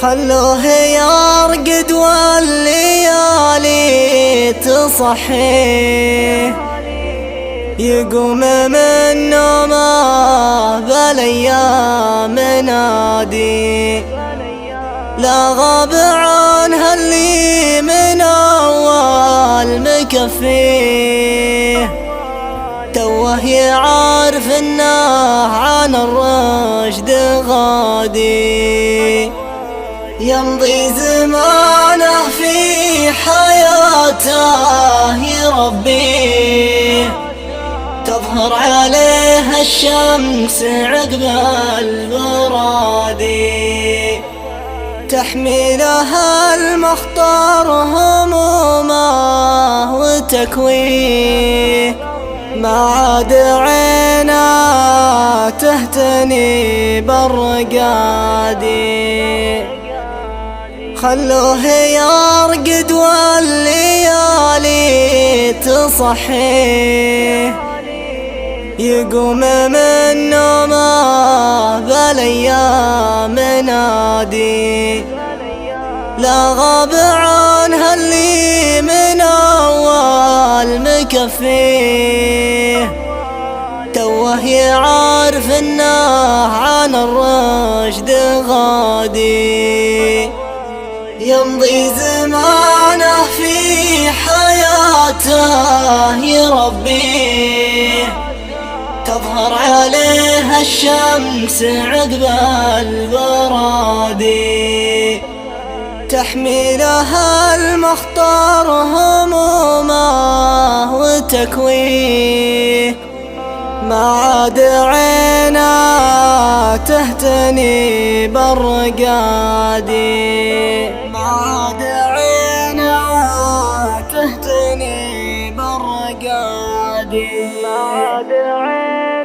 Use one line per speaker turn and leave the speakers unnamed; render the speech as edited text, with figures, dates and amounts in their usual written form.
خلوه يرقد والليالي تصحيه، يقوم من نومه بالايام نادي، لا غاب عنها اللي من اول مكفيه، توه يعرف انه عن الرشد غادي، يمضي زمانه في حياته يربيه، تظهر عليه الشمس عقب البرادي، تحمله المخطر همومه وتكويه، ما عاد عينه تهتني بالرقادي. خلوه يرقد والليالي تصحيه، يقوم من نومه بالايام نادي، لا غاب عنها اللي من اول مكفيه، توه يعرف انه عن الرشد غادي، يمضي زمانه في حياته يربيه، تظهر عليه الشمس عقب البرادي، تحمله المخطر همومه وتكويه، ما عاد عينه تهتني بالرقادي، ما عاد عينه تهتني بالرقادي، ما عاد عينه